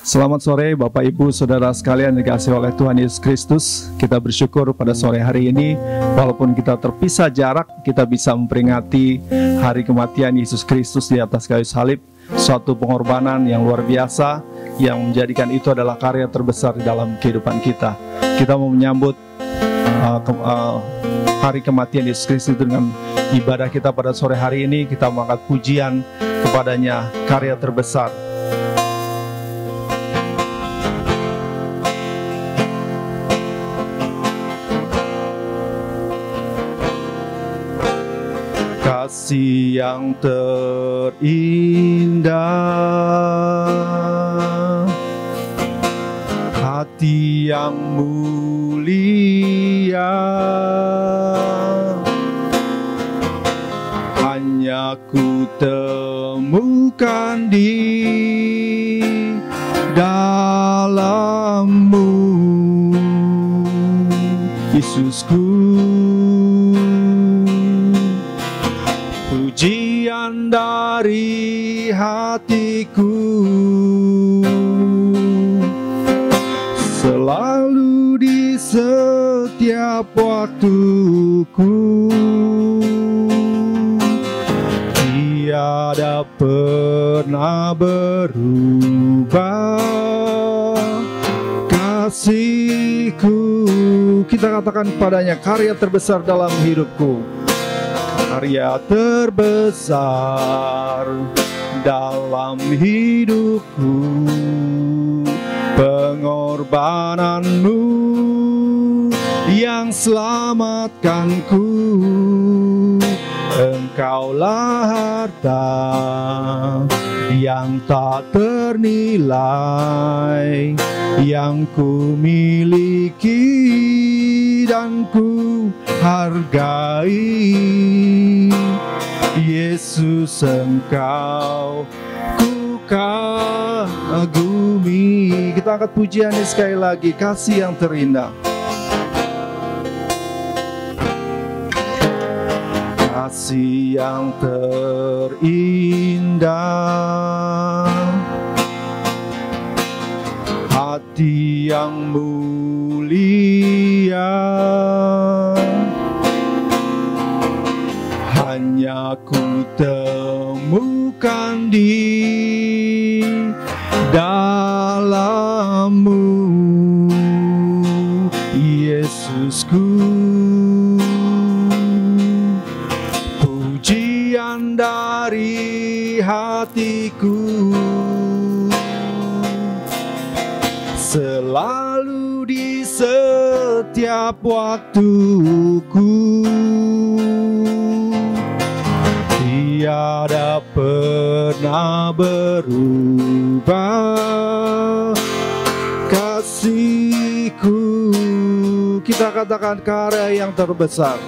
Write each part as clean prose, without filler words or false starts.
Selamat sore Bapak Ibu Saudara sekalian dikasihi oleh Tuhan Yesus Kristus. Kita bersyukur pada sore hari ini, walaupun kita terpisah jarak, kita bisa memperingati hari kematian Yesus Kristus di atas kayu salib. Suatu pengorbanan yang luar biasa, yang menjadikan itu adalah karya terbesar di dalam kehidupan kita. Kita mau menyambut hari kematian Yesus Kristus dengan ibadah kita pada sore hari ini. Kita mengangkat pujian kepadanya, karya terbesar. Kasih yang terindah, hati yang mulia, hanya ku temukan di dalam-Mu, Yesusku. Pujian dari hatiku selalu di setiap waktuku, tiada pernah berubah kasih-Ku. Kita katakan padanya, karya terbesar dalam hidupku, karya terbesar dalam hidupku, pengorbanan-Mu yang selamatkanku. Engkaulah harta yang tak ternilai, yang ku miliki dan ku hargai. Yesus, Engkau ku kagumi. Kita angkat pujiannya sekali lagi, kasih yang terindah. Kasih yang terindah, hati yang mulia, hanya ku temukan di dalam-Mu, Yesusku. Pujian dari hatiku selalu di setiap waktuku, tiada pernah berubah kasih-Ku. Kita katakan karya yang terbesar,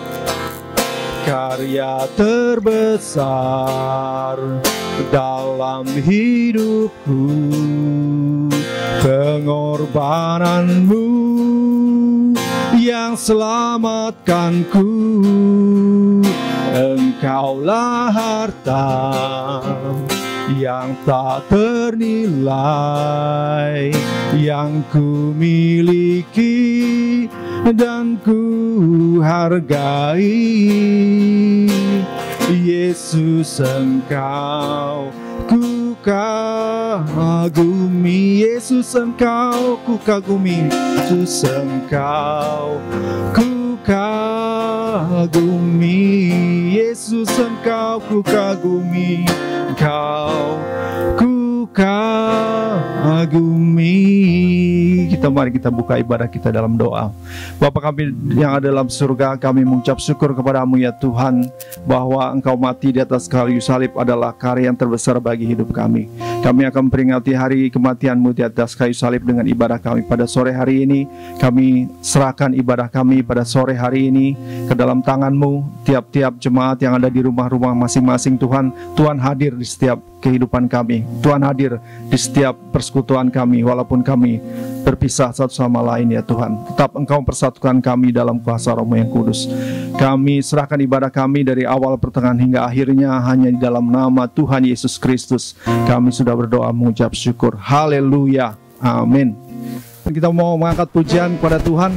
karya terbesar dalam hidupku, pengorbanan-Mu yang selamatkanku. Engkaulah harta yang tak ternilai, yang ku miliki dan ku hargai. Yesus, Engkau ku kagumi. Yesus, Engkau ku kagumi. Yesus, Engkau ku kagumi. Yesus, Engkau ku kagumi. Engkau ku kagumi. Mari kita buka ibadah kita dalam doa. Bapa kami yang ada dalam surga, kami mengucap syukur kepada-Mu ya Tuhan, bahwa Engkau mati di atas kayu salib adalah karya yang terbesar bagi hidup kami. Kami akan memperingati hari kematian-Mu di atas kayu salib dengan ibadah kami pada sore hari ini. Kami serahkan ibadah kami pada sore hari ini ke dalam tangan-Mu. Tiap-tiap jemaat yang ada di rumah-rumah masing-masing, Tuhan, Tuhan hadir di setiap kehidupan kami. Tuhan hadir di setiap persekutuan kami, walaupun kami berpisah satu sama lain ya Tuhan. Tetap Engkau mempersatukan kami dalam kuasa Roh-Mu yang kudus. Kami serahkan ibadah kami dari awal, pertengahan hingga akhirnya hanya di dalam nama Tuhan Yesus Kristus. Kami sudah berdoa mengucap syukur. Haleluya. Amin. Kita mau mengangkat pujian kepada Tuhan,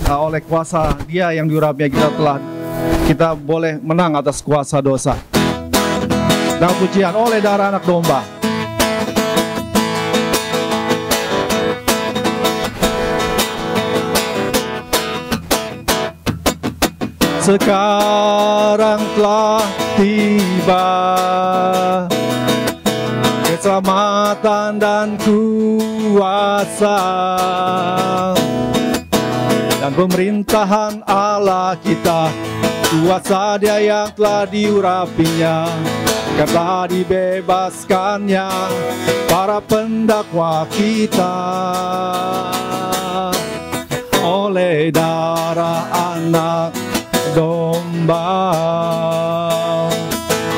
oleh kuasa Dia yang diurapinya kita boleh menang atas kuasa dosa. Dan pujian oleh darah anak domba. Sekarang telah tiba keselamatan dan kuasa dan pemerintahan Allah kita, kuasa Dia yang telah diurapinya, telah dibebaskannya para pendakwa kita oleh darah anak domba,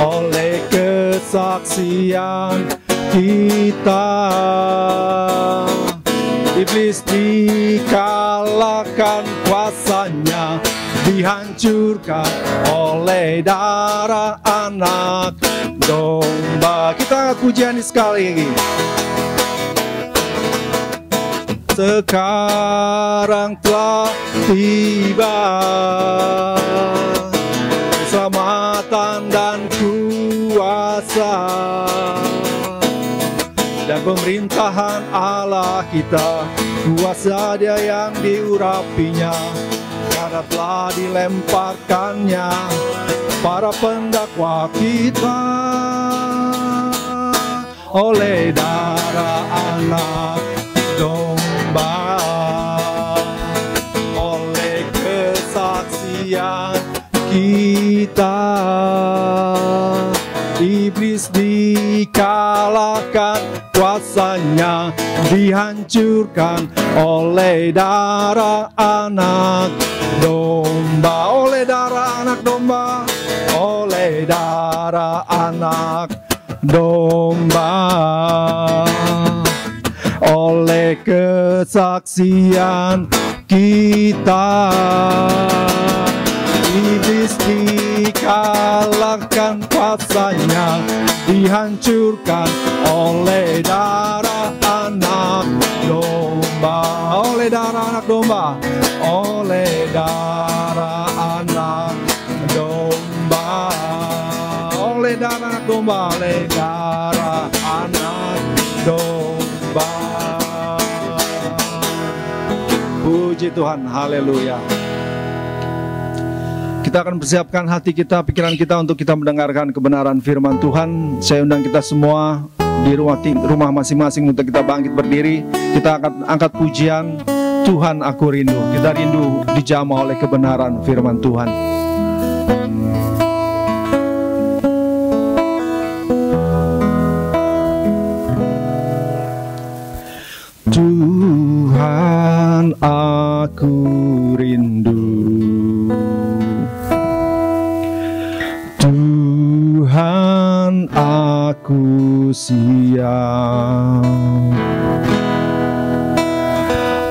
oleh kesaksian kita. Iblis dikalahkan, kuasanya dihancurkan oleh darah anak domba. Kita angkat pujian sekali lagi. Sekarang telah tiba keselamatan dan kuasa dan pemerintahan Allah kita, kuasa Dia yang diurapinya, karena telah dilemparkannya para pendakwa kita oleh darah anak domba, oleh kesaksian kita. Iblis dikalahkan, kuasanya dihancurkan oleh darah anak domba, oleh darah anak domba, oleh darah anak domba, oleh kesaksian kita. Iblis dikalahkan, kuasanya dihancurkan oleh darah anak domba, oleh darah anak domba, oleh darah anak domba, oleh darah anak domba, oleh darah anak domba. Puji Tuhan, haleluya. Kita akan persiapkan hati kita, pikiran kita untuk kita mendengarkan kebenaran firman Tuhan. Saya undang kita semua di rumah masing-masing untuk kita bangkit berdiri. Kita akan angkat pujian, Tuhan aku rindu. Kita rindu dijamah oleh kebenaran firman Tuhan. Tuhan aku rindu, Tuhan aku siap,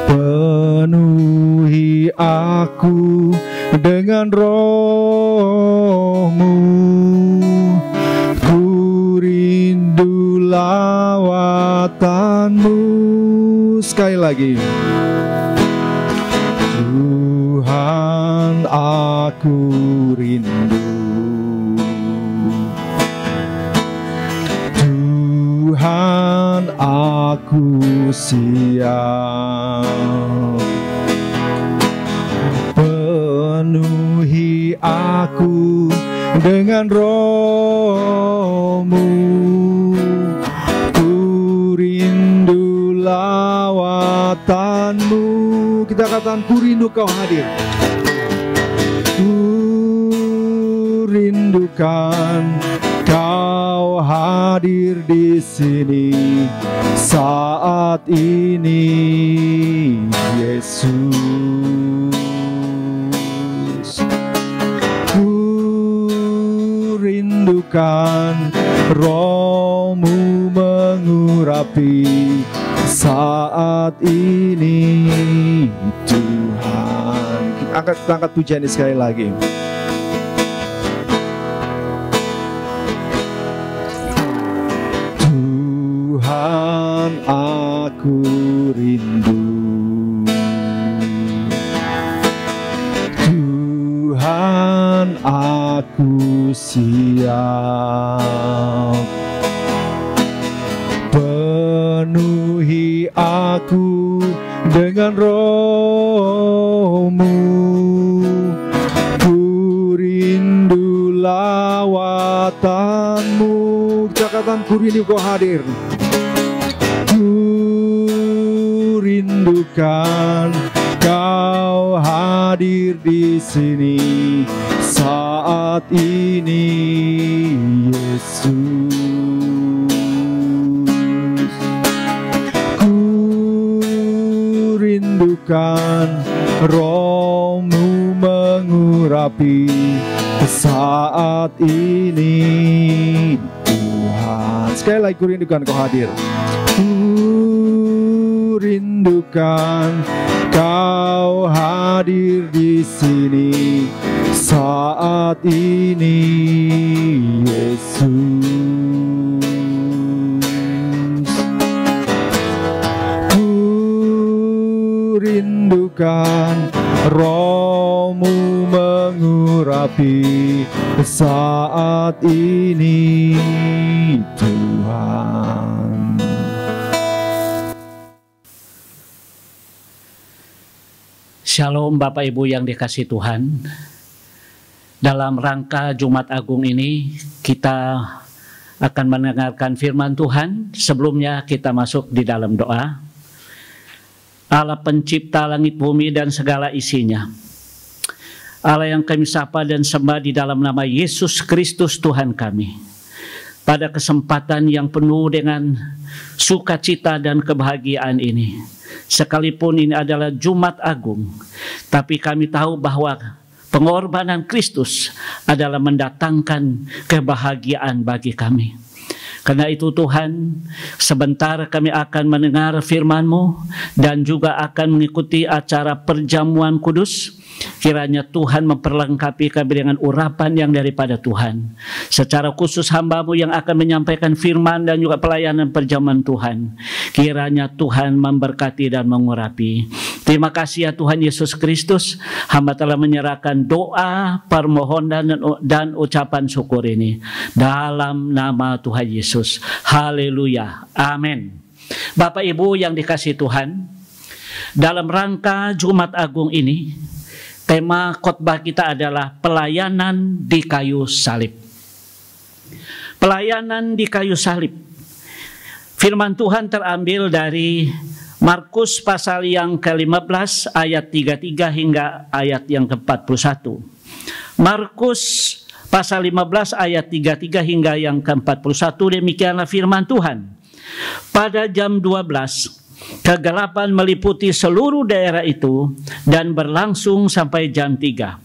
penuhi aku dengan roh-Mu, ku rindu lawatan-Mu. Sekali lagi, Tuhan aku rindu, Tuhan aku siap, penuhi aku dengan roh-Mu, ku rindu lawatan-Mu. Kita katakan, ku rindu Kau hadir, ku rindukan Kau hadir di sini saat ini, Yesus. Ku rindukan Roh-Mu mengurapi saat ini, Tuhan. Kita angkat pujian ini sekali lagi. Tuhan aku rindu. Tuhan, aku siap. Penuhi aku dengan Roh-Mu. Ku rindu lawatan-Mu. Katakan, ku rindu Kau hadir. Ku rindukan Kau hadir di sini saat ini, Yesus. Ku rindukan Roh-Mu mengurapi saat ini, Tuhan. Sekali lagi, ku rindukan Kau hadir. Ku rindukan Kau hadir di sini saat ini, Yesus. Ku rindukan Roh-Mu mengurapi saat ini, Tuhan. Shalom Bapak Ibu yang dikasihi Tuhan. Dalam rangka Jumat Agung ini kita akan mendengarkan firman Tuhan. Sebelumnya kita masuk di dalam doa. Allah pencipta langit bumi dan segala isinya, Allah yang kami sapa dan sembah di dalam nama Yesus Kristus Tuhan kami, pada kesempatan yang penuh dengan sukacita dan kebahagiaan ini, sekalipun ini adalah Jumat Agung, tapi kami tahu bahwa pengorbanan Kristus adalah mendatangkan kebahagiaan bagi kami. Karena itu Tuhan, sebentar kami akan mendengar firman-Mu dan juga akan mengikuti acara perjamuan kudus. Kiranya Tuhan memperlengkapi kami dengan urapan yang daripada Tuhan. Secara khusus hamba-Mu yang akan menyampaikan firman dan juga pelayanan perjamuan Tuhan, kiranya Tuhan memberkati dan mengurapi. Terima kasih ya Tuhan Yesus Kristus, hamba telah menyerahkan doa, permohonan dan ucapan syukur ini dalam nama Tuhan Yesus. Haleluya, amin. Bapak Ibu yang dikasihi Tuhan, dalam rangka Jumat Agung ini, tema khotbah kita adalah pelayanan di kayu salib. Pelayanan di kayu salib. Firman Tuhan terambil dari Markus pasal yang ke-15 ayat 33 hingga ayat yang ke-41. Markus pasal 15 ayat 33 hingga yang ke-41, demikianlah firman Tuhan. Pada jam 12 kegelapan meliputi seluruh daerah itu dan berlangsung sampai jam 3.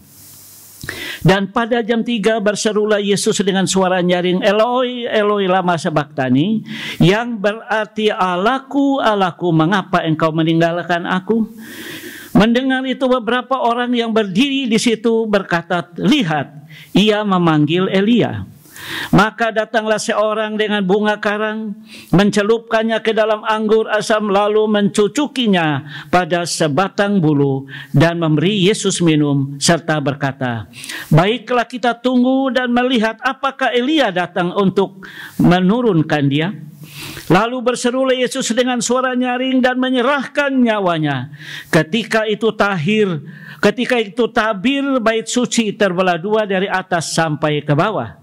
Dan pada jam 3 berserulah Yesus dengan suara nyaring, Eloi, Eloi lama sabachthani, yang berarti Allahku, Allahku, mengapa engkau meninggalkan aku? Mendengar itu beberapa orang yang berdiri di situ berkata, lihat, ia memanggil Elia. Maka datanglah seorang dengan bunga karang, mencelupkannya ke dalam anggur asam, lalu mencucukinya pada sebatang bulu dan memberi Yesus minum, serta berkata, baiklah kita tunggu dan melihat apakah Elia datang untuk menurunkan dia. Lalu berserulah Yesus dengan suara nyaring dan menyerahkan nyawanya. Ketika itu tabir bait suci terbelah dua dari atas sampai ke bawah.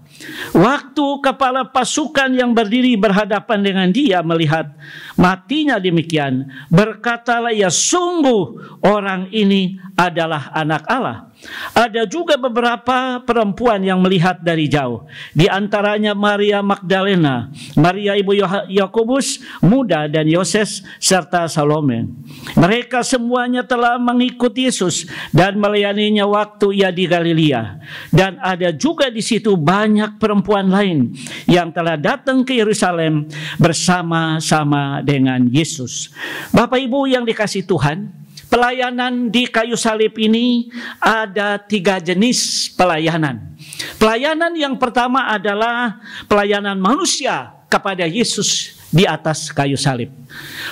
Waktu kepala pasukan yang berdiri berhadapan dengan dia melihat matinya demikian, berkatalah ia, sungguh orang ini adalah anak Allah. Ada juga beberapa perempuan yang melihat dari jauh, di antaranya Maria Magdalena, Maria ibu Yakobus muda dan Yoses serta Salome. Mereka semuanya telah mengikuti Yesus dan melayaninya waktu ia di Galilea. Dan ada juga di situ banyak perempuan lain yang telah datang ke Yerusalem bersama-sama dengan Yesus. Bapak Ibu yang dikasihi Tuhan, pelayanan di kayu salib ini ada 3 jenis pelayanan. Pelayanan yang pertama adalah pelayanan manusia kepada Yesus di atas kayu salib.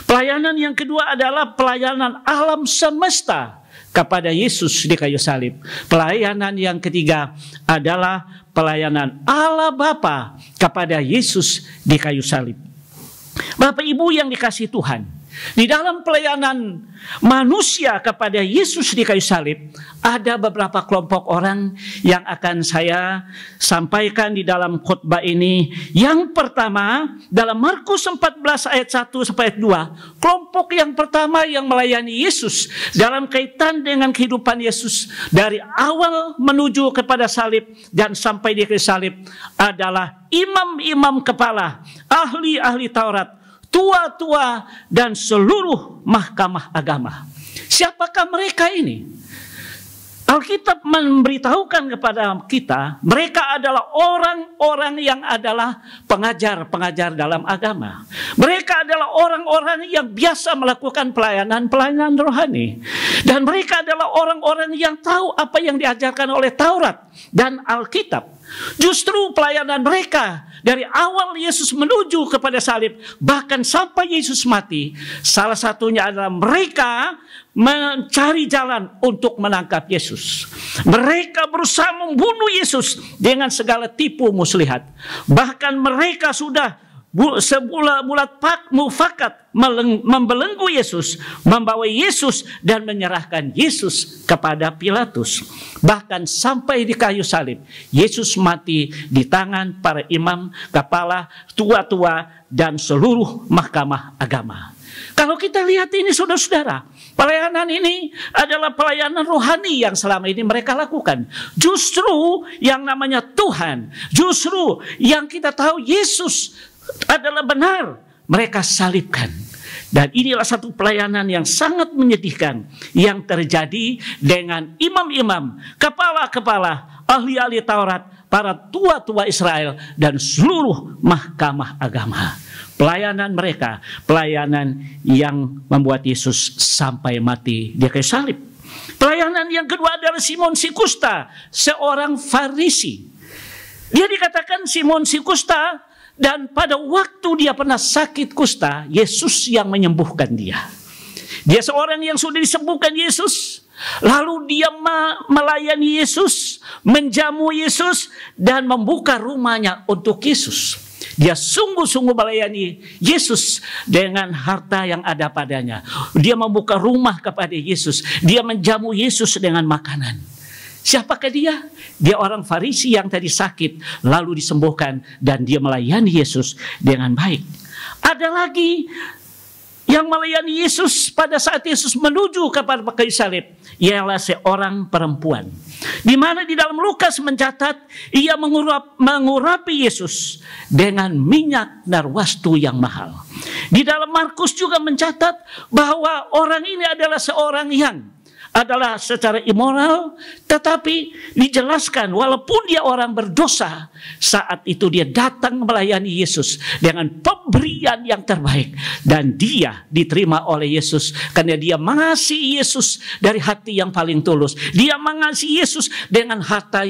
Pelayanan yang kedua adalah pelayanan alam semesta kepada Yesus di kayu salib. Pelayanan yang ketiga adalah pelayanan Allah Bapa kepada Yesus di kayu salib. Bapak Ibu yang dikasihi Tuhan, di dalam pelayanan manusia kepada Yesus di kayu salib, ada beberapa kelompok orang yang akan saya sampaikan di dalam khotbah ini. Yang pertama, dalam Markus 14 ayat 1 sampai ayat 2, kelompok yang pertama yang melayani Yesus dalam kaitan dengan kehidupan Yesus dari awal menuju kepada salib dan sampai di kayu salib adalah imam-imam kepala, ahli-ahli Taurat, tua-tua, dan seluruh mahkamah agama. Siapakah mereka ini? Alkitab memberitahukan kepada kita, mereka adalah orang-orang yang adalah pengajar-pengajar dalam agama. Mereka adalah orang-orang yang biasa melakukan pelayanan rohani. Dan mereka adalah orang-orang yang tahu apa yang diajarkan oleh Taurat dan Alkitab. Justru pelayanan mereka dari awal Yesus menuju kepada salib, bahkan sampai Yesus mati, salah satunya adalah mereka mencari jalan untuk menangkap Yesus. Mereka berusaha membunuh Yesus dengan segala tipu muslihat. Bahkan mereka sudah sebulat mufakat membelenggu Yesus, membawa Yesus dan menyerahkan Yesus kepada Pilatus. Bahkan sampai di kayu salib, Yesus mati di tangan para imam, kepala, tua-tua, dan seluruh mahkamah agama. Kalau kita lihat ini saudara-saudara, pelayanan ini adalah pelayanan rohani yang selama ini mereka lakukan. Justru yang namanya Tuhan, justru yang kita tahu Yesus adalah benar, mereka salibkan. Dan inilah satu pelayanan yang sangat menyedihkan yang terjadi dengan imam-imam, kepala-kepala, ahli-ahli Taurat, para tua-tua Israel, dan seluruh mahkamah agama. Pelayanan mereka, pelayanan yang membuat Yesus sampai mati di kayu salib. Pelayanan yang kedua adalah Simon si Kusta, seorang Farisi. Dia dikatakan Simon si Kusta, dan pada waktu dia pernah sakit kusta, Yesus yang menyembuhkan dia. Dia seorang yang sudah disembuhkan Yesus, lalu dia melayani Yesus, menjamu Yesus, dan membuka rumahnya untuk Yesus. Dia sungguh-sungguh melayani Yesus dengan harta yang ada padanya. Dia membuka rumah kepada Yesus. Dia menjamu Yesus dengan makanan. Siapakah dia? Dia orang Farisi yang tadi sakit, lalu disembuhkan, dan dia melayani Yesus dengan baik. Ada lagi yang melayani Yesus pada saat Yesus menuju kepada kayu salib, ialah seorang perempuan. Di mana di dalam Lukas mencatat, ia mengurapi Yesus dengan minyak narwastu yang mahal. Di dalam Markus juga mencatat bahwa orang ini adalah seorang yang adalah secara immoral, tetapi dijelaskan walaupun dia orang berdosa, saat itu dia datang melayani Yesus dengan pemberian yang terbaik, dan dia diterima oleh Yesus karena dia mengasihi Yesus dari hati yang paling tulus. Dia mengasihi Yesus dengan harta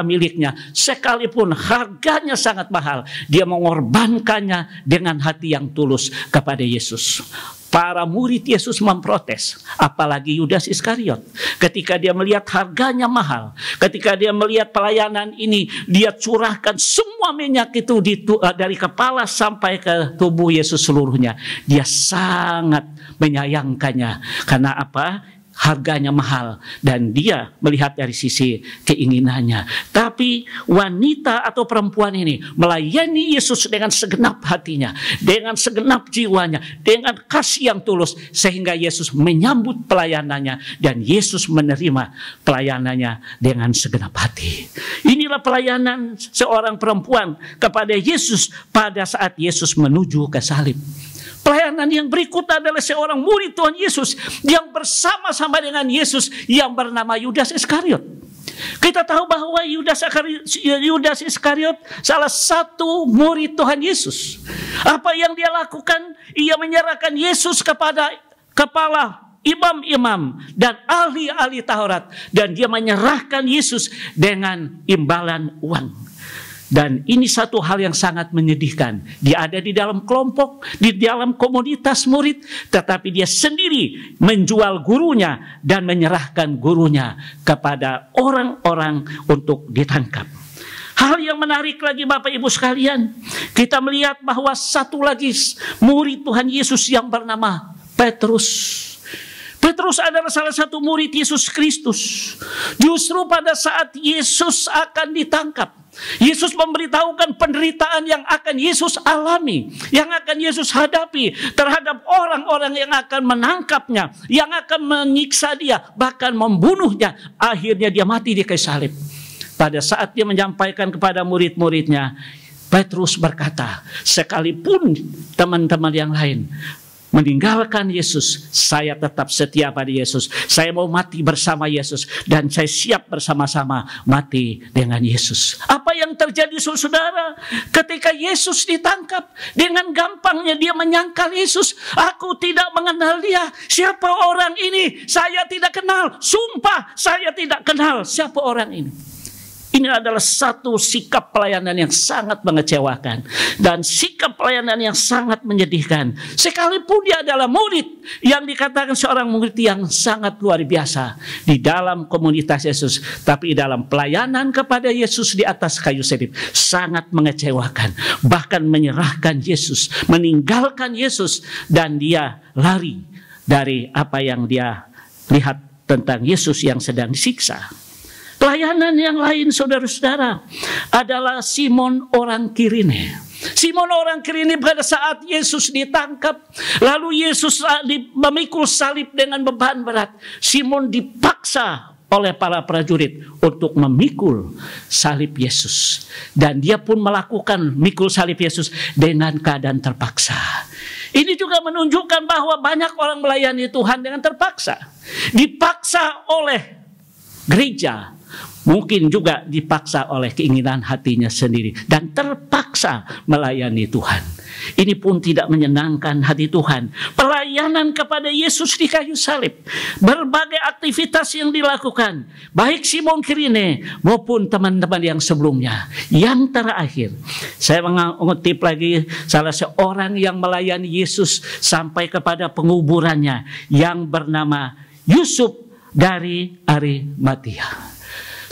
miliknya, sekalipun harganya sangat mahal, dia mengorbankannya dengan hati yang tulus kepada Yesus. Para murid Yesus memprotes, apalagi Yudas Iskariot. Ketika dia melihat harganya mahal, ketika dia melihat pelayanan ini, dia curahkan semua minyak itu dari kepala sampai ke tubuh Yesus seluruhnya. Dia sangat menyayangkannya. Karena apa? Harganya mahal, dan dia melihat dari sisi keinginannya. Tapi wanita atau perempuan ini melayani Yesus dengan segenap hatinya, dengan segenap jiwanya, dengan kasih yang tulus, sehingga Yesus menyambut pelayanannya dan Yesus menerima pelayanannya dengan segenap hati. Inilah pelayanan seorang perempuan kepada Yesus pada saat Yesus menuju ke salib. Pelayanan yang berikut adalah seorang murid Tuhan Yesus yang bersama-sama dengan Yesus yang bernama Yudas Iskariot. Kita tahu bahwa Yudas Iskariot salah satu murid Tuhan Yesus. Apa yang dia lakukan? Ia menyerahkan Yesus kepada kepala imam-imam dan ahli-ahli Taurat, dan dia menyerahkan Yesus dengan imbalan uang. Dan ini satu hal yang sangat menyedihkan. Dia ada di dalam kelompok, di dalam komunitas murid, tetapi dia sendiri menjual gurunya dan menyerahkan gurunya kepada orang-orang untuk ditangkap. Hal yang menarik lagi Bapak Ibu sekalian, kita melihat bahwa satu lagi murid Tuhan Yesus yang bernama Petrus. Petrus adalah salah satu murid Yesus Kristus. Justru pada saat Yesus akan ditangkap, Yesus memberitahukan penderitaan yang akan Yesus alami, yang akan Yesus hadapi terhadap orang-orang yang akan menangkapnya, yang akan menyiksa dia, bahkan membunuhnya. Akhirnya dia mati di kayu salib. Pada saat dia menyampaikan kepada murid-muridnya, Petrus berkata, sekalipun teman-teman yang lain meninggalkan Yesus, saya tetap setia pada Yesus. Saya mau mati bersama Yesus, dan saya siap bersama-sama mati dengan Yesus. Apa yang terjadi saudara ketika Yesus ditangkap? Dengan gampangnya dia menyangkal Yesus. Aku tidak mengenal dia. Siapa orang ini? Saya tidak kenal. Sumpah saya tidak kenal siapa orang ini. Ini adalah satu sikap pelayanan yang sangat mengecewakan dan sikap pelayanan yang sangat menyedihkan. Sekalipun dia adalah murid yang dikatakan seorang murid yang sangat luar biasa di dalam komunitas Yesus, tapi dalam pelayanan kepada Yesus di atas kayu salib sangat mengecewakan. Bahkan menyerahkan Yesus, meninggalkan Yesus, dan dia lari dari apa yang dia lihat tentang Yesus yang sedang disiksa. Pelayanan yang lain saudara-saudara adalah Simon orang Kirene. Simon orang Kirene pada saat Yesus ditangkap, lalu Yesus memikul salib dengan beban berat. Simon dipaksa oleh para prajurit untuk memikul salib Yesus. Dan dia pun melakukan mikul salib Yesus dengan keadaan terpaksa. Ini juga menunjukkan bahwa banyak orang melayani Tuhan dengan terpaksa. Dipaksa oleh gereja, mungkin juga dipaksa oleh keinginan hatinya sendiri, dan terpaksa melayani Tuhan. Ini pun tidak menyenangkan hati Tuhan. Pelayanan kepada Yesus di kayu salib, berbagai aktivitas yang dilakukan, baik Simon Kirene maupun teman-teman yang sebelumnya. Yang terakhir, saya mengutip lagi salah seorang yang melayani Yesus sampai kepada penguburannya, yang bernama Yusuf dari Arimatia.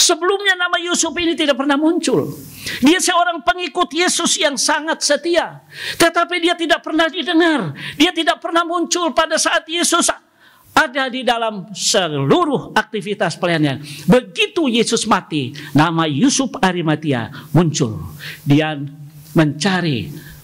Sebelumnya nama Yusuf ini tidak pernah muncul. Dia seorang pengikut Yesus yang sangat setia, tetapi dia tidak pernah didengar. Dia tidak pernah muncul pada saat Yesus ada di dalam seluruh aktivitas pelayanan. Begitu Yesus mati, nama Yusuf Arimatia muncul. Dia mencari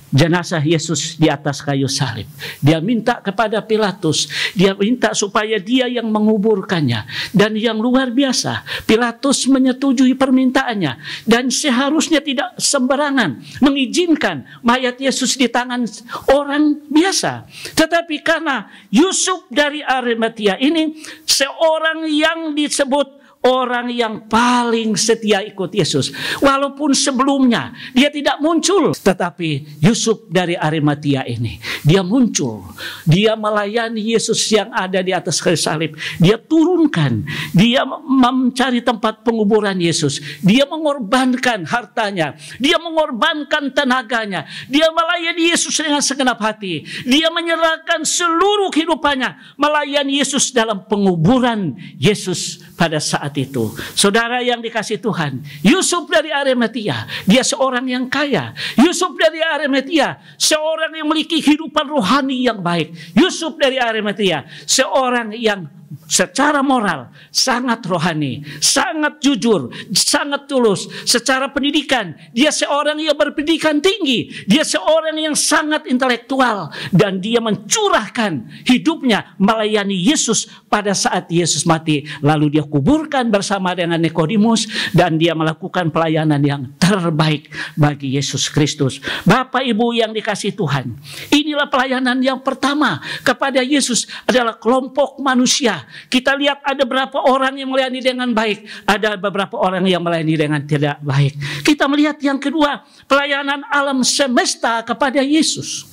jenazah Yesus di atas kayu salib. Dia minta kepada Pilatus, dia minta supaya dia yang menguburkannya. Dan yang luar biasa, Pilatus menyetujui permintaannya, dan seharusnya tidak sembarangan mengizinkan mayat Yesus di tangan orang biasa. Tetapi karena Yusuf dari Arimatia ini seorang yang disebut orang yang paling setia ikut Yesus. Walaupun sebelumnya dia tidak muncul, tetapi Yusuf dari Arimatia ini, dia muncul. Dia melayani Yesus yang ada di atas kayu salib. Dia turunkan, dia mencari tempat penguburan Yesus. Dia mengorbankan hartanya, dia mengorbankan tenaganya. Dia melayani Yesus dengan segenap hati. Dia menyerahkan seluruh kehidupannya melayani Yesus dalam penguburan Yesus pada saat itu. Saudara yang dikasih Tuhan, Yusuf dari Arimatia, dia seorang yang kaya. Yusuf dari Arimatia, seorang yang memiliki kehidupan rohani yang baik. Yusuf dari Arimatia, seorang yang secara moral sangat rohani, sangat jujur, sangat tulus. Secara pendidikan, dia seorang yang berpendidikan tinggi. Dia seorang yang sangat intelektual, dan dia mencurahkan hidupnya melayani Yesus pada saat Yesus mati. Lalu dia kuburkan bersama dengan Nikodemus, dan dia melakukan pelayanan yang terbaik bagi Yesus Kristus. Bapak Ibu yang dikasih Tuhan, inilah pelayanan yang pertama kepada Yesus adalah kelompok manusia. Kita lihat ada beberapa orang yang melayani dengan baik, ada beberapa orang yang melayani dengan tidak baik. Kita melihat yang kedua, pelayanan alam semesta kepada Yesus.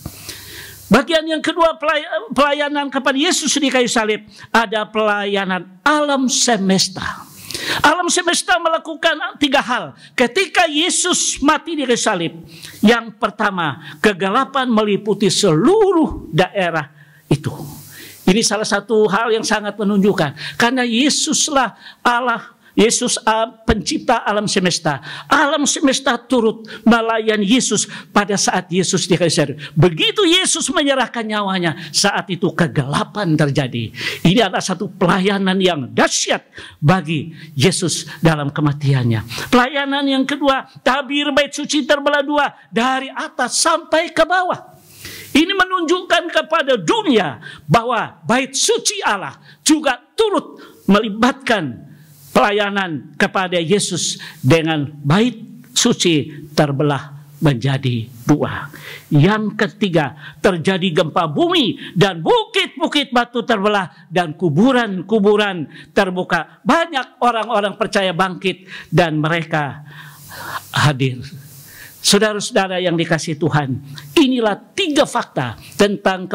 Bagian yang kedua, pelayanan kepada Yesus di kayu salib, ada pelayanan alam semesta. Alam semesta melakukan 3 hal ketika Yesus mati di kayu salib. Yang pertama, kegelapan meliputi seluruh daerah itu. Ini salah satu hal yang sangat menunjukkan, karena Yesuslah Allah. Yesus pencipta alam semesta. Alam semesta turut melayani Yesus pada saat Yesus di kayu salib. Begitu Yesus menyerahkan nyawanya, saat itu kegelapan terjadi. Ini adalah satu pelayanan yang dahsyat bagi Yesus dalam kematiannya. Pelayanan yang kedua, tabir bait suci terbelah 2 dari atas sampai ke bawah. Ini menunjukkan kepada dunia bahwa bait suci Allah juga turut melibatkan pelayanan kepada Yesus dengan bait suci terbelah menjadi 2. Yang ketiga, terjadi gempa bumi dan bukit-bukit batu terbelah dan kuburan-kuburan terbuka. Banyak orang-orang percaya bangkit dan mereka hadir. Saudara-saudara yang dikasihi Tuhan, inilah 3 fakta tentang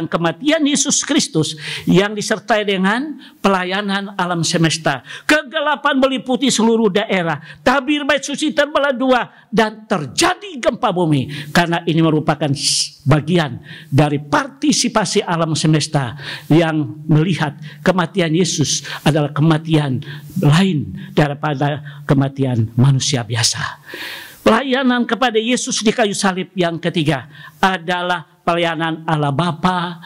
kematian Yesus Kristus yang disertai dengan pelayanan alam semesta. Kegelapan meliputi seluruh daerah, tabir bait suci terbelah 2, dan terjadi gempa bumi. Karena ini merupakan bagian dari partisipasi alam semesta yang melihat kematian Yesus adalah kematian lain daripada kematian manusia biasa. Pelayanan kepada Yesus di kayu salib yang ketiga adalah pelayanan Allah Bapa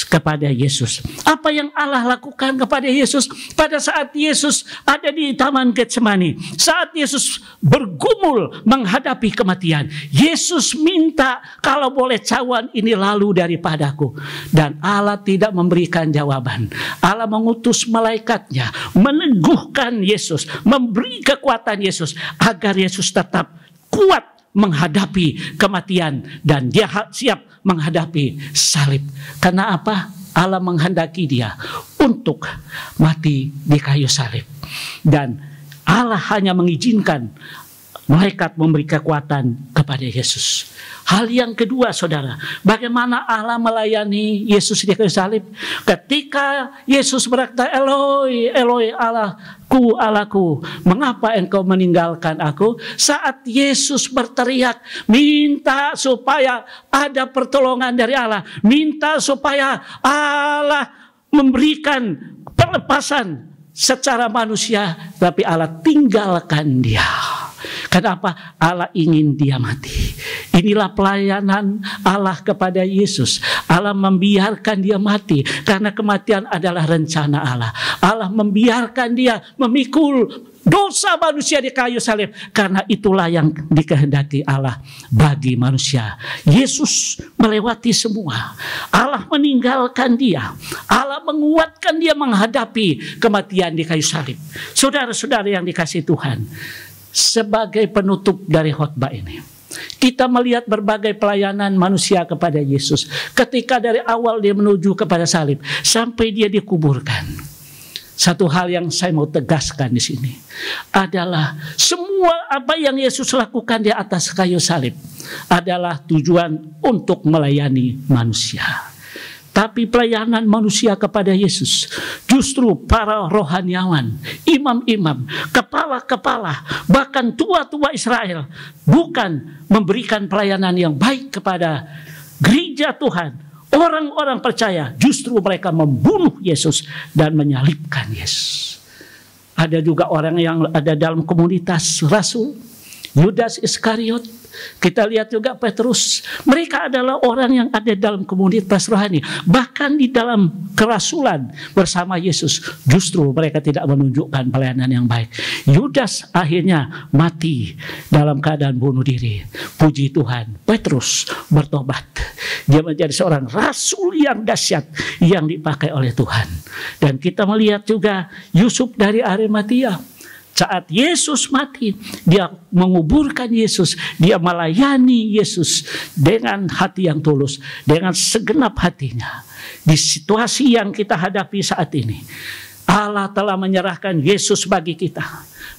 kepada Yesus. Apa yang Allah lakukan kepada Yesus pada saat Yesus ada di Taman Getsemani, saat Yesus bergumul menghadapi kematian, Yesus minta, kalau boleh cawan ini lalu daripadaku. Dan Allah tidak memberikan jawaban. Allah mengutus malaikatnya meneguhkan Yesus, memberi kekuatan Yesus agar Yesus tetap kuat menghadapi kematian dan dia siap menghadapi salib. Karena apa? Allah menghendaki dia untuk mati di kayu salib. Dan Allah hanya mengizinkan malaikat memberi kekuatan kepada Yesus. Hal yang kedua, saudara, bagaimana Allah melayani Yesus di kayu salib? Ketika Yesus berkata, Eloi, Eloi, Allahku, Allahku, mengapa engkau meninggalkan aku? Saat Yesus berteriak, minta supaya ada pertolongan dari Allah, minta supaya Allah memberikan pelepasan secara manusia, tapi Allah tinggalkan dia. Kenapa? Allah ingin dia mati. Inilah pelayanan Allah kepada Yesus. Allah membiarkan dia mati karena kematian adalah rencana Allah. Allah membiarkan dia memikul dosa manusia di kayu salib karena itulah yang dikehendaki Allah bagi manusia. Yesus melewati semua. Allah meninggalkan dia. Allah menguatkan dia menghadapi kematian di kayu salib. Saudara-saudara yang dikasihi Tuhan, sebagai penutup dari khotbah ini, kita melihat berbagai pelayanan manusia kepada Yesus. Ketika dari awal dia menuju kepada salib sampai dia dikuburkan. Satu hal yang saya mau tegaskan di sini adalah semua apa yang Yesus lakukan di atas kayu salib adalah tujuan untuk melayani manusia. Tapi pelayanan manusia kepada Yesus justru para rohaniawan, imam-imam, kepala-kepala, bahkan tua-tua Israel bukan memberikan pelayanan yang baik kepada gereja Tuhan, orang-orang percaya. Justru mereka membunuh Yesus dan menyalibkan Yesus. Ada juga orang yang ada dalam komunitas rasul, Yudas Iskariot. Kita lihat juga Petrus. Mereka adalah orang yang ada dalam komunitas rohani. Bahkan di dalam kerasulan bersama Yesus, justru mereka tidak menunjukkan pelayanan yang baik. Yudas akhirnya mati dalam keadaan bunuh diri. Puji Tuhan, Petrus bertobat. Dia menjadi seorang rasul yang dahsyat yang dipakai oleh Tuhan. Dan kita melihat juga Yusuf dari Arimatia. Saat Yesus mati, dia menguburkan Yesus, dia melayani Yesus dengan hati yang tulus, dengan segenap hatinya. Di situasi yang kita hadapi saat ini, Allah telah menyerahkan Yesus bagi kita,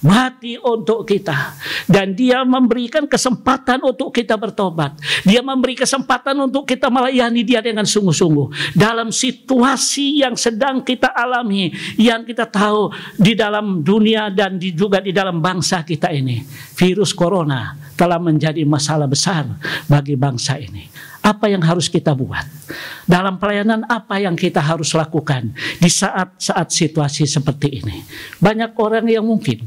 mati untuk kita, dan Dia memberikan kesempatan untuk kita bertobat. Dia memberi kesempatan untuk kita melayani Dia dengan sungguh-sungguh dalam situasi yang sedang kita alami, yang kita tahu di dalam dunia dan juga di dalam bangsa kita ini. Virus corona telah menjadi masalah besar bagi bangsa ini. Apa yang harus kita buat? Dalam pelayanan apa yang kita harus lakukan di saat-saat situasi seperti ini? Banyak orang yang mungkin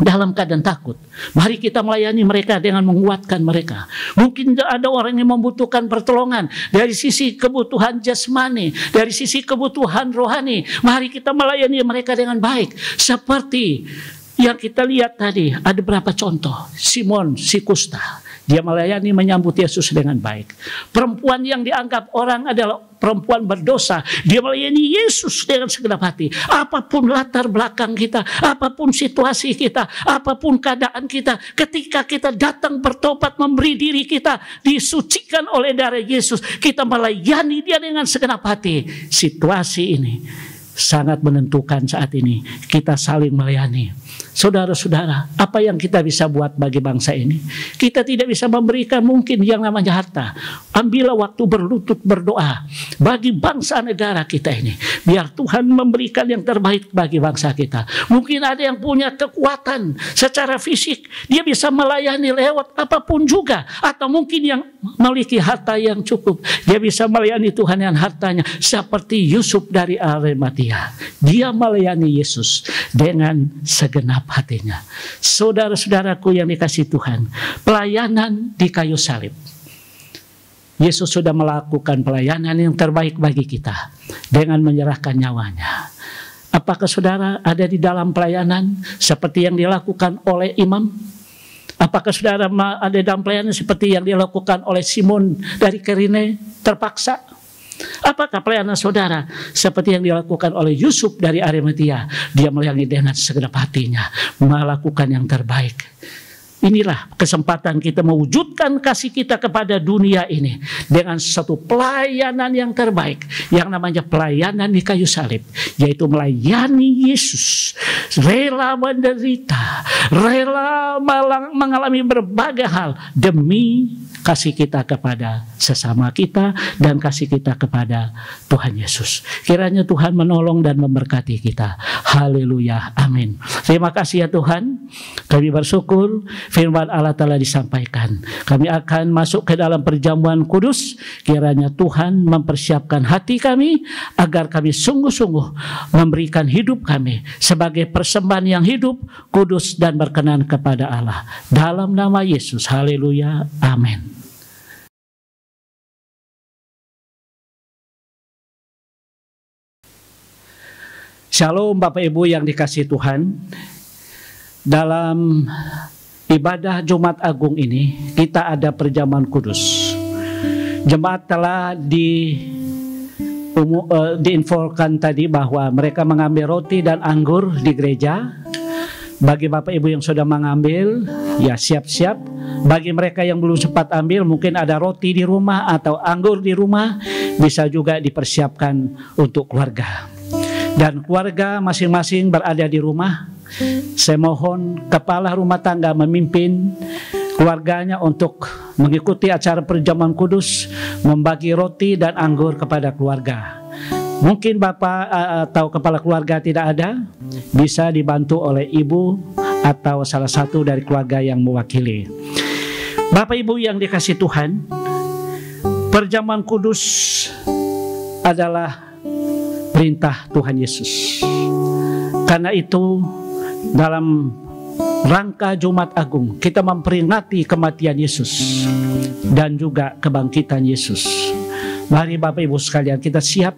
dalam keadaan takut. Mari kita melayani mereka dengan menguatkan mereka. Mungkin ada orang yang membutuhkan pertolongan dari sisi kebutuhan jasmani, dari sisi kebutuhan rohani. Mari kita melayani mereka dengan baik. Seperti yang kita lihat tadi, ada beberapa contoh. Simon si kusta, dia melayani menyambut Yesus dengan baik. Perempuan yang dianggap orang adalah perempuan berdosa, dia melayani Yesus dengan segenap hati. Apapun latar belakang kita, apapun situasi kita, apapun keadaan kita, ketika kita datang bertobat, memberi diri kita disucikan oleh darah Yesus, kita melayani Dia dengan segenap hati. Situasi ini sangat menentukan saat ini. Kita saling melayani. Saudara-saudara, apa yang kita bisa buat bagi bangsa ini? Kita tidak bisa memberikan mungkin yang namanya harta. Ambillah waktu berlutut berdoa bagi bangsa negara kita ini. Biar Tuhan memberikan yang terbaik bagi bangsa kita. Mungkin ada yang punya kekuatan secara fisik, dia bisa melayani lewat apapun juga. Atau mungkin yang memiliki harta yang cukup, dia bisa melayani Tuhan yang hartanya. Seperti Yusuf dari Arimatia, dia melayani Yesus dengan segenap hatinya. Saudara-saudaraku yang dikasihi Tuhan, pelayanan di kayu salib, Yesus sudah melakukan pelayanan yang terbaik bagi kita dengan menyerahkan nyawanya. Apakah saudara ada di dalam pelayanan seperti yang dilakukan oleh imam? Apakah saudara ada dalam pelayanan seperti yang dilakukan oleh Simon dari Kirene terpaksa? Apakah pelayanan saudara seperti yang dilakukan oleh Yusuf dari Arimatia? Dia melayani dengan segenap hatinya, melakukan yang terbaik. Inilah kesempatan kita mewujudkan kasih kita kepada dunia ini dengan satu pelayanan yang terbaik, yang namanya pelayanan di kayu salib, yaitu melayani Yesus, rela menderita, rela mengalami berbagai hal demi kasih kita kepada sesama kita dan kasih kita kepada Tuhan Yesus. Kiranya Tuhan menolong dan memberkati kita. Haleluya, amin. Terima kasih ya Tuhan. Kami bersyukur firman Allah telah disampaikan. Kami akan masuk ke dalam perjamuan kudus. Kiranya Tuhan mempersiapkan hati kami agar kami sungguh-sungguh memberikan hidup kami sebagai persembahan yang hidup, kudus dan berkenan kepada Allah. Dalam nama Yesus, haleluya, amin. Shalom Bapak Ibu yang dikasihi Tuhan. Dalam ibadah Jumat Agung ini kita ada perjamuan kudus. Jemaat telah diinfokan tadi bahwa mereka mengambil roti dan anggur di gereja. Bagi Bapak Ibu yang sudah mengambil, ya siap-siap. Bagi mereka yang belum sempat ambil, mungkin ada roti di rumah atau anggur di rumah, bisa juga dipersiapkan untuk keluarga. Dan keluarga masing-masing berada di rumah. Saya mohon kepala rumah tangga memimpin keluarganya untuk mengikuti acara perjamuan kudus, membagi roti dan anggur kepada keluarga. Mungkin bapak atau kepala keluarga tidak ada, bisa dibantu oleh ibu atau salah satu dari keluarga yang mewakili. Bapak Ibu yang dikasihi Tuhan, perjamuan kudus adalah perintah Tuhan Yesus. Karena itu dalam rangka Jumat Agung kita memperingati kematian Yesus dan juga kebangkitan Yesus. Mari Bapak Ibu sekalian kita siap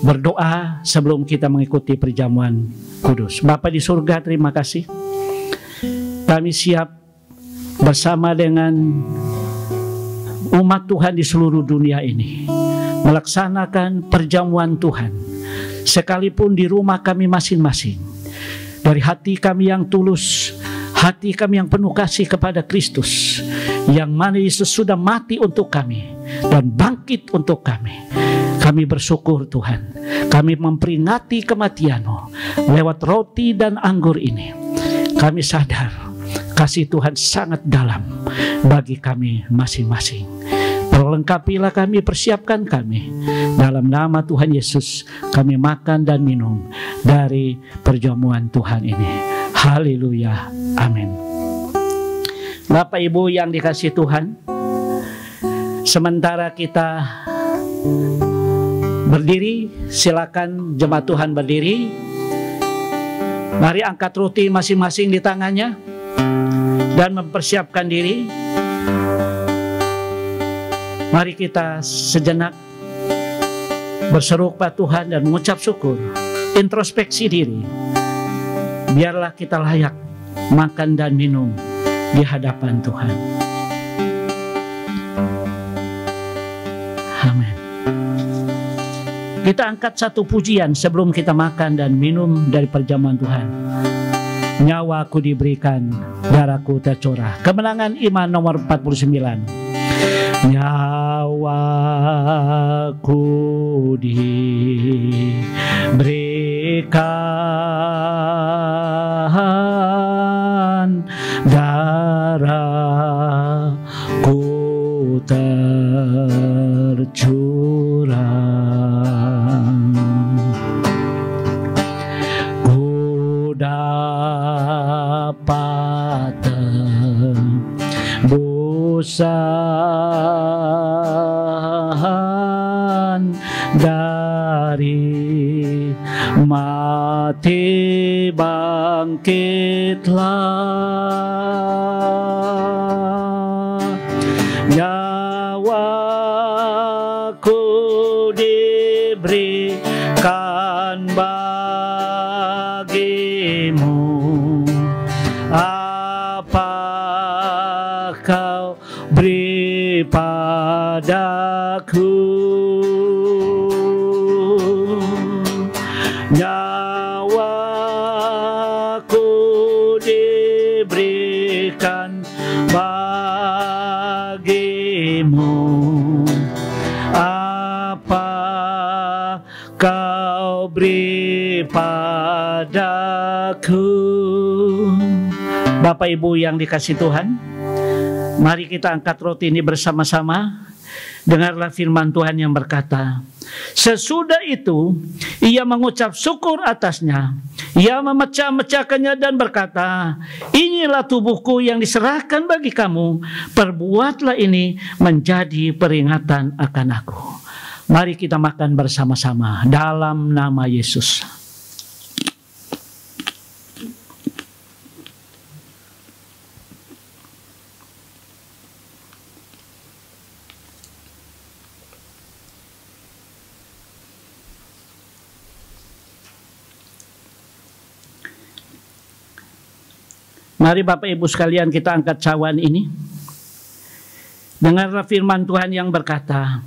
berdoa sebelum kita mengikuti perjamuan kudus. Bapa di surga, terima kasih. Kami siap bersama dengan umat Tuhan di seluruh dunia ini melaksanakan perjamuan Tuhan, sekalipun di rumah kami masing-masing. Dari hati kami yang tulus, hati kami yang penuh kasih kepada Kristus, yang mana Yesus sudah mati untuk kami. dan bangkit untuk kami. Kami bersyukur Tuhan, kami memperingati kematian-Mu lewat roti dan anggur ini. Kami sadar kasih Tuhan sangat dalam bagi kami masing-masing. Perlengkapilah kami, persiapkan kami. Dalam nama Tuhan Yesus kami makan dan minum dari perjamuan Tuhan ini. Haleluya, amin. Bapak Ibu yang dikasihi Tuhan, sementara kita berdiri, silakan jemaat Tuhan berdiri. Mari angkat roti masing-masing di tangannya dan mempersiapkan diri. Mari kita sejenak berseru kepada Tuhan dan mengucap syukur, introspeksi diri. Biarlah kita layak makan dan minum di hadapan Tuhan. Amin. Kita angkat satu pujian sebelum kita makan dan minum dari perjamuan Tuhan. Nyawaku diberikan, darahku tercurah. Kemenangan iman nomor 49. Nyawaku diberikan, darahku tercurah. Ku dapat tebusan dari mati, bangkitlah. Nyawaku diberikan bagimu, apa kau beri padaku? Nyawaku diberikan bagimu, apa kau beri padaku? Bapak Ibu yang dikasihi Tuhan, mari kita angkat roti ini bersama-sama. Dengarlah firman Tuhan yang berkata, sesudah itu ia mengucap syukur atasnya, ia memecah-mecahkannya dan berkata, inilah tubuhku yang diserahkan bagi kamu, perbuatlah ini menjadi peringatan akan aku. Mari kita makan bersama-sama dalam nama Yesus. Mari Bapak Ibu sekalian kita angkat cawan ini. Dengarlah firman Tuhan yang berkata,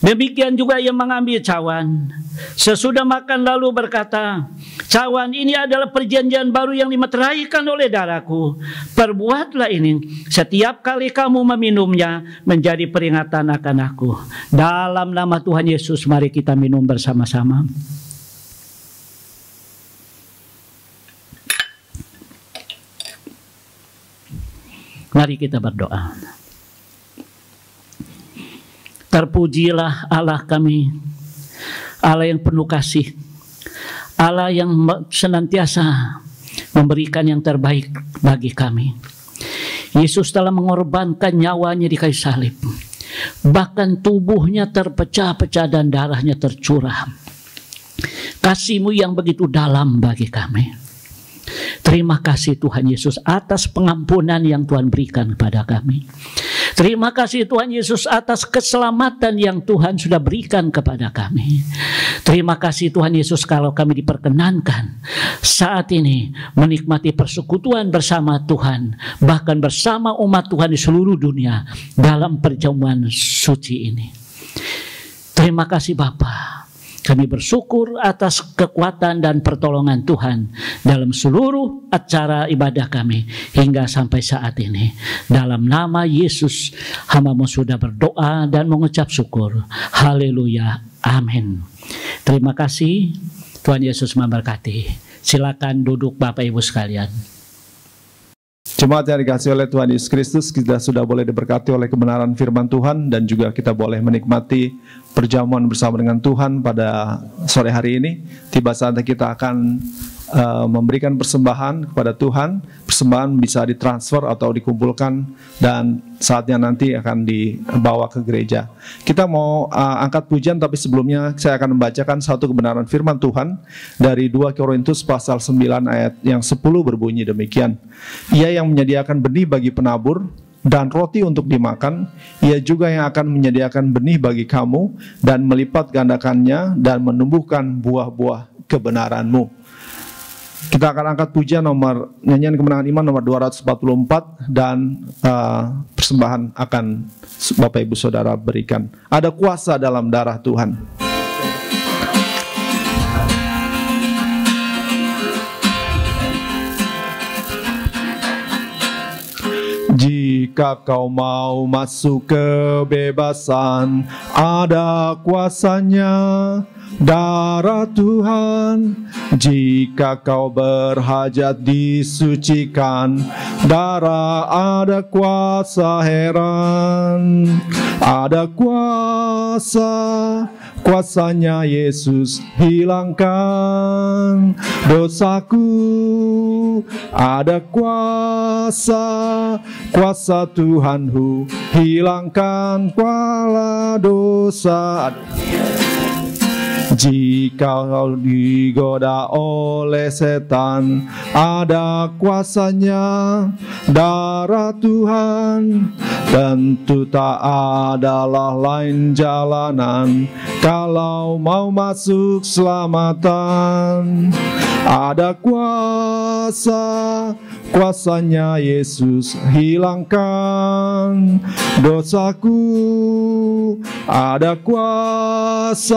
demikian juga ia mengambil cawan. Sesudah makan lalu berkata, cawan ini adalah perjanjian baru yang dimeteraikan oleh darahku. Perbuatlah ini setiap kali kamu meminumnya menjadi peringatan akan aku. Dalam nama Tuhan Yesus mari kita minum bersama-sama. Mari kita berdoa. Terpujilah Allah kami, Allah yang penuh kasih, Allah yang senantiasa memberikan yang terbaik bagi kami. Yesus telah mengorbankan nyawanya di kayu salib, bahkan tubuhnya terpecah-pecah dan darahnya tercurah. Kasih-Mu yang begitu dalam bagi kami. Terima kasih Tuhan Yesus atas pengampunan yang Tuhan berikan kepada kami. Terima kasih Tuhan Yesus atas keselamatan yang Tuhan sudah berikan kepada kami. Terima kasih Tuhan Yesus kalau kami diperkenankan saat ini menikmati persekutuan bersama Tuhan, bahkan bersama umat Tuhan di seluruh dunia dalam perjamuan suci ini. Terima kasih Bapa. Kami bersyukur atas kekuatan dan pertolongan Tuhan dalam seluruh acara ibadah kami hingga sampai saat ini. Dalam nama Yesus, hamba-Mu sudah berdoa dan mengucap syukur. Haleluya. Amin. Terima kasih. Tuhan Yesus memberkati. Silakan duduk Bapak Ibu sekalian. Jemaat yang dikasihi oleh Tuhan Yesus Kristus, kita sudah boleh diberkati oleh kebenaran firman Tuhan dan juga kita boleh menikmati perjamuan bersama dengan Tuhan pada sore hari ini. Tiba saatnya kita akan memberikan persembahan kepada Tuhan. Persembahan bisa ditransfer atau dikumpulkan dan saatnya nanti akan dibawa ke gereja. Kita mau angkat pujian, tapi sebelumnya saya akan membacakan satu kebenaran firman Tuhan dari 2 Korintus pasal 9 ayat yang 10 berbunyi demikian. Ia yang menyediakan benih bagi penabur dan roti untuk dimakan, ia juga yang akan menyediakan benih bagi kamu dan melipat gandakannya dan menumbuhkan buah-buah kebenaranmu. Kita akan angkat pujian nomor nyanyian kemenangan iman nomor 244 dan persembahan akan Bapak Ibu Saudara berikan. Ada kuasa dalam darah Tuhan. Jika kau mau masuk kebebasan, ada kuasanya darah Tuhan. Jika kau berhajat disucikan, darah ada kuasa heran. Ada kuasanya Yesus hilangkan dosaku. Ada kuasa Tuhanku hilangkan kuala dosa. Jika kau digoda oleh setan, ada kuasanya darah Tuhan. Tentu tak adalah lain jalanan kalau mau masuk selamatan. Ada kuasanya Yesus hilangkan dosaku. Ada kuasa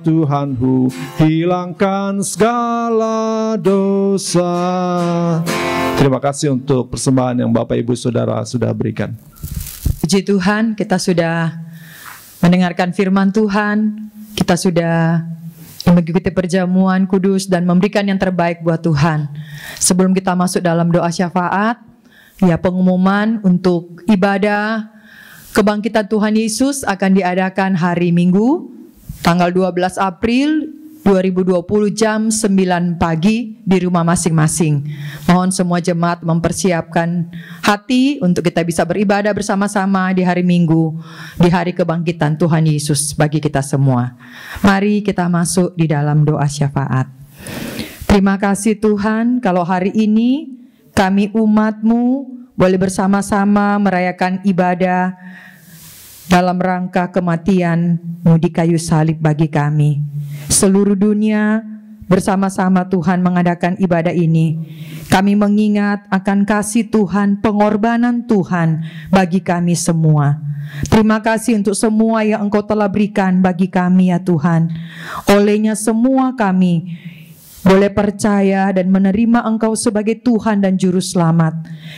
Tuhanku hilangkan segala dosa. Terima kasih untuk persembahan yang Bapak Ibu Saudara sudah berikan. Puji Tuhan, kita sudah mendengarkan firman Tuhan, kita sudah mengikuti perjamuan kudus dan memberikan yang terbaik buat Tuhan. Sebelum kita masuk dalam doa syafaat, ya, pengumuman untuk ibadah kebangkitan Tuhan Yesus akan diadakan hari Minggu tanggal 12 April 2020 jam 9 pagi di rumah masing-masing. Mohon semua jemaat mempersiapkan hati untuk kita bisa beribadah bersama-sama di hari Minggu, di hari kebangkitan Tuhan Yesus bagi kita semua. Mari kita masuk di dalam doa syafaat. Terima kasih Tuhan, kalau hari ini kami umat-Mu boleh bersama-sama merayakan ibadah dalam rangka kematian-Mu di kayu salib bagi kami. Seluruh dunia bersama-sama Tuhan mengadakan ibadah ini. Kami mengingat akan kasih Tuhan, pengorbanan Tuhan bagi kami semua. Terima kasih untuk semua yang Engkau telah berikan bagi kami ya Tuhan. Olehnya semua kami boleh percaya dan menerima Engkau sebagai Tuhan dan Juru Selamat.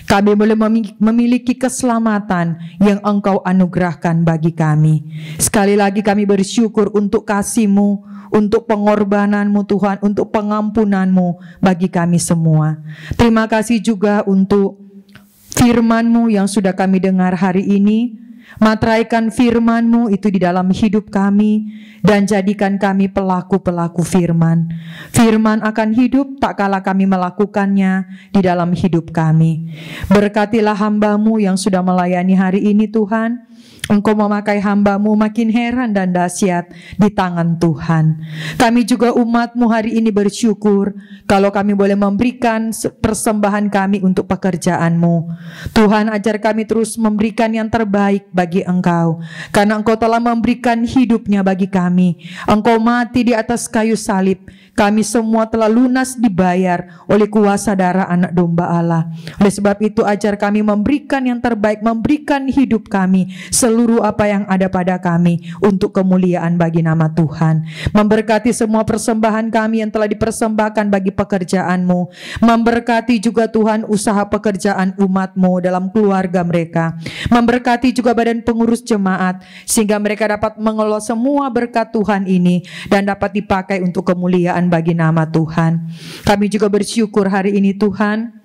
Kami boleh memiliki keselamatan yang Engkau anugerahkan bagi kami. Sekali lagi kami bersyukur untuk kasih-Mu, untuk pengorbanan-Mu Tuhan, untuk pengampunan-Mu bagi kami semua. Terima kasih juga untuk firman-Mu yang sudah kami dengar hari ini. Materaikan firman-Mu itu di dalam hidup kami dan jadikan kami pelaku-pelaku firman. Firman akan hidup tak kala kami melakukannya di dalam hidup kami. Berkatilah hamba-Mu yang sudah melayani hari ini Tuhan. Engkau memakai hamba-Mu makin heran dan dahsyat di tangan Tuhan. Kami juga umat-Mu hari ini bersyukur kalau kami boleh memberikan persembahan kami untuk pekerjaan-Mu. Tuhan, ajar kami terus memberikan yang terbaik bagi Engkau, karena Engkau telah memberikan hidupnya bagi kami. Engkau mati di atas kayu salib Kami semua telah lunas dibayar oleh kuasa darah anak domba Allah. Oleh sebab itu ajar kami memberikan yang terbaik, memberikan hidup kami, seluruh apa yang ada pada kami untuk kemuliaan bagi nama Tuhan. Memberkati semua persembahan kami yang telah dipersembahkan bagi pekerjaan-Mu. Memberkati juga Tuhan usaha pekerjaan umat-Mu dalam keluarga mereka. Memberkati juga badan pengurus jemaat sehingga mereka dapat mengelola semua berkat Tuhan ini dan dapat dipakai untuk kemuliaan bagi nama Tuhan. Kami juga bersyukur hari ini Tuhan,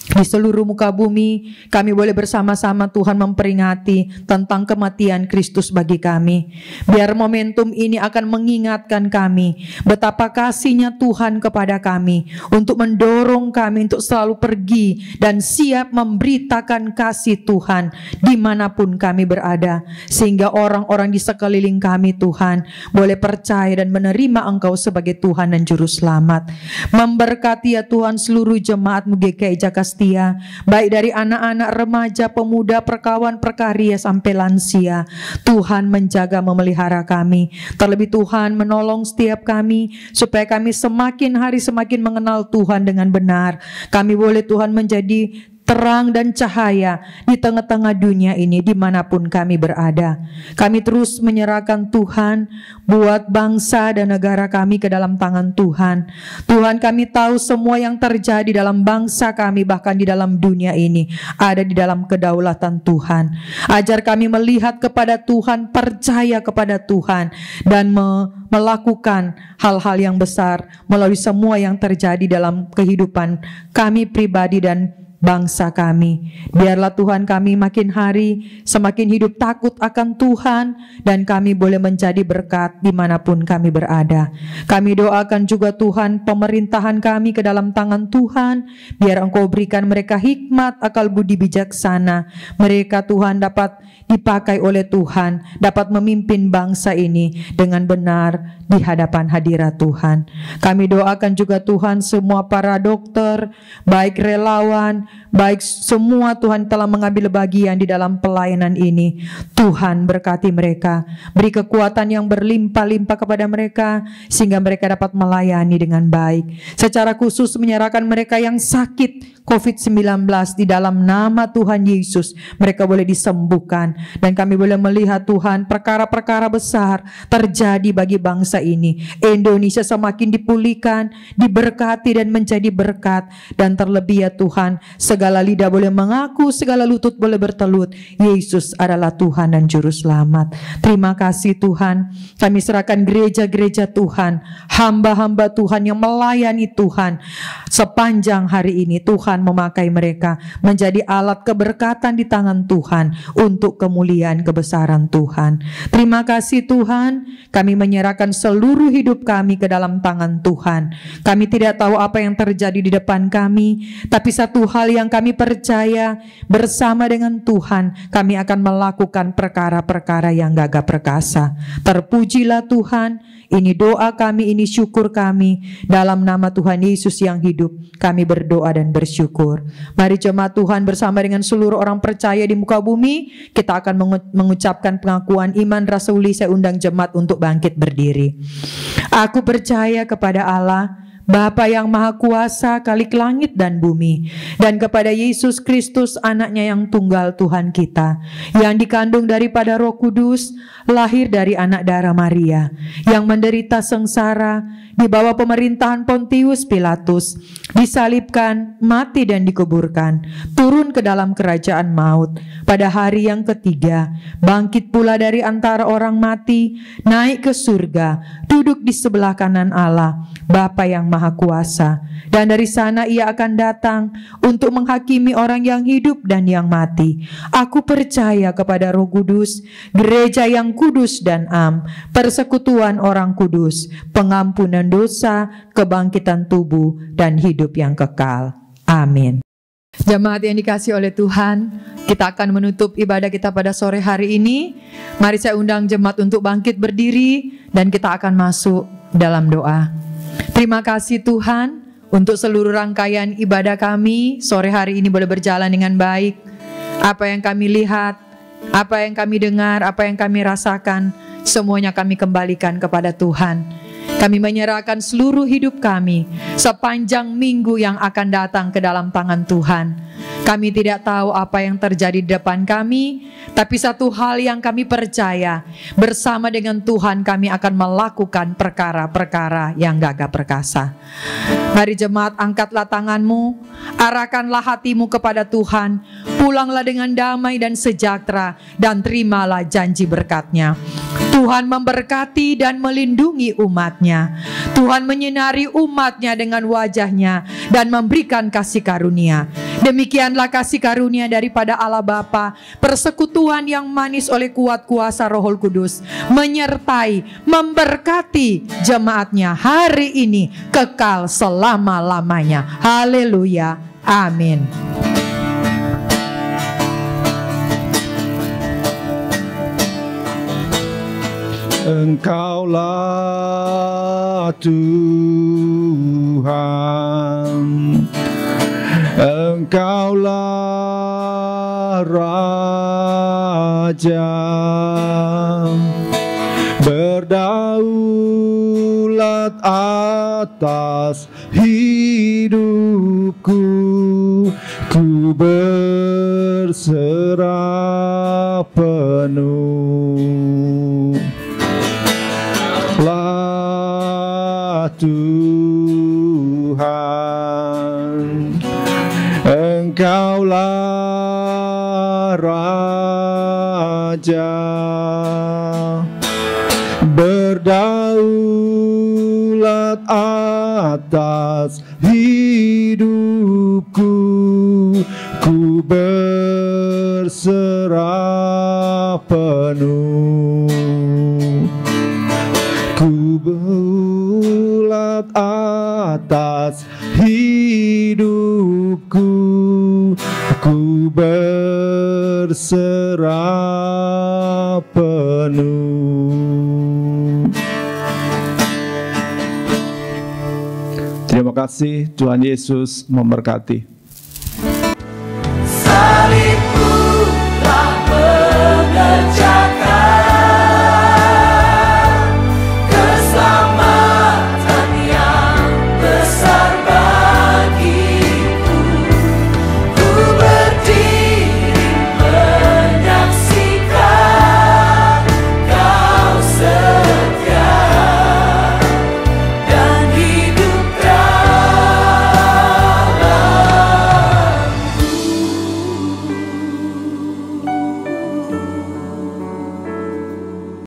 di seluruh muka bumi kami boleh bersama-sama Tuhan memperingati tentang kematian Kristus bagi kami. Biar momentum ini akan mengingatkan kami betapa kasih-Nya Tuhan kepada kami, untuk mendorong kami untuk selalu pergi dan siap memberitakan kasih Tuhan dimanapun kami berada, sehingga orang-orang di sekeliling kami Tuhan boleh percaya dan menerima Engkau sebagai Tuhan dan Juru Selamat. Memberkati ya Tuhan seluruh jemaat-Mu GKI Jakastia, baik dari anak-anak, remaja, pemuda, perkawan, perkarya sampai lansia. Tuhan menjaga memelihara kami. Terlebih Tuhan menolong setiap kami supaya kami semakin hari semakin mengenal Tuhan dengan benar. Kami boleh Tuhan menjadi terang dan cahaya di tengah-tengah dunia ini dimanapun kami berada. Kami terus menyerahkan Tuhan buat bangsa dan negara kami ke dalam tangan Tuhan. Tuhan, kami tahu semua yang terjadi dalam bangsa kami, bahkan di dalam dunia ini, ada di dalam kedaulatan Tuhan. Ajar kami melihat kepada Tuhan, percaya kepada Tuhan, dan melakukan hal-hal yang besar melalui semua yang terjadi dalam kehidupan kami pribadi dan bangsa kami. Biarlah Tuhan kami makin hari semakin hidup takut akan Tuhan, dan kami boleh menjadi berkat dimanapun kami berada. Kami doakan juga Tuhan pemerintahan kami ke dalam tangan Tuhan. Biar Engkau berikan mereka hikmat, akal budi bijaksana. Mereka Tuhan dapat dipakai oleh Tuhan, dapat memimpin bangsa ini dengan benar di hadapan hadirat Tuhan. Kami doakan juga Tuhan semua para dokter, baik relawan, baik semua Tuhan telah mengambil bagian di dalam pelayanan ini. Tuhan berkati mereka, beri kekuatan yang berlimpah-limpah kepada mereka sehingga mereka dapat melayani dengan baik. Secara khusus menyerahkan mereka yang sakit COVID-19 di dalam nama Tuhan Yesus, mereka boleh disembuhkan, dan kami boleh melihat Tuhan perkara-perkara besar terjadi bagi bangsa ini. Indonesia semakin dipulihkan, diberkati dan menjadi berkat, dan terlebih ya Tuhan, segala lidah boleh mengaku, segala lutut boleh bertelut, Yesus adalah Tuhan dan Juru Selamat. Terima kasih Tuhan, kami serahkan gereja-gereja Tuhan, hamba-hamba Tuhan yang melayani Tuhan sepanjang hari ini. Tuhan memakai mereka menjadi alat keberkatan di tangan Tuhan untuk kemuliaan kebesaran Tuhan. Terima kasih Tuhan, kami menyerahkan seluruh hidup kami ke dalam tangan Tuhan. Kami tidak tahu apa yang terjadi di depan kami, tapi satu hal yang kami percaya, bersama dengan Tuhan kami akan melakukan perkara-perkara yang gagah perkasa. Terpujilah Tuhan. Ini doa kami, ini syukur kami, dalam nama Tuhan Yesus yang hidup kami berdoa dan bersyukur. Mari jemaat Tuhan bersama dengan seluruh orang percaya di muka bumi, kita akan mengucapkan pengakuan iman rasuli. Saya undang jemaat untuk bangkit berdiri. Aku percaya kepada Allah Bapa yang Maha Kuasa, Khalik langit dan bumi, dan kepada Yesus Kristus anaknya yang tunggal Tuhan kita, yang dikandung daripada Roh Kudus, lahir dari anak darah Maria, yang menderita sengsara di bawah pemerintahan Pontius Pilatus, disalibkan, mati dan dikuburkan, turun ke dalam kerajaan maut, pada hari yang ketiga bangkit pula dari antara orang mati, naik ke surga, duduk di sebelah kanan Allah Bapa yang Maha Kuasa, dan dari sana Ia akan datang untuk menghakimi orang yang hidup dan yang mati. Aku percaya kepada Roh Kudus, gereja yang kudus dan am, persekutuan orang kudus, pengampunan dosa, kebangkitan tubuh, dan hidup yang kekal. Amin. Jemaat yang dikasihi oleh Tuhan, kita akan menutup ibadah kita pada sore hari ini. Mari saya undang jemaat untuk bangkit berdiri dan kita akan masuk dalam doa. Terima kasih Tuhan untuk seluruh rangkaian ibadah kami sore hari ini boleh berjalan dengan baik. Apa yang kami lihat, apa yang kami dengar, apa yang kami rasakan, semuanya kami kembalikan kepada Tuhan. Kami menyerahkan seluruh hidup kami sepanjang minggu yang akan datang ke dalam tangan Tuhan. Kami tidak tahu apa yang terjadi di depan kami, tapi satu hal yang kami percaya, bersama dengan Tuhan kami akan melakukan perkara-perkara yang gagah perkasa. Mari jemaat, angkatlah tanganmu, arahkanlah hatimu kepada Tuhan, pulanglah dengan damai dan sejahtera, dan terimalah janji berkat-Nya. Tuhan memberkati dan melindungi umat-Nya. Tuhan menyinari umat-Nya dengan wajah-Nya dan memberikan kasih karunia. Demikianlah kasih karunia daripada Allah Bapa, persekutuan yang manis oleh kuat kuasa Roh Kudus, menyertai, memberkati jemaat-Nya hari ini kekal selama-lamanya. Haleluya. Amin. Engkaulah Tuhan, Engkaulah Raja, berdaulat atas hidupku, ku berserah penuh. Tuhan, Engkaulah Raja, berdaulat atas hidupku, ku berserah penuh. Ku bulat atas hidupku, ku berserah penuh. Terima kasih, Tuhan Yesus memberkati. Salibku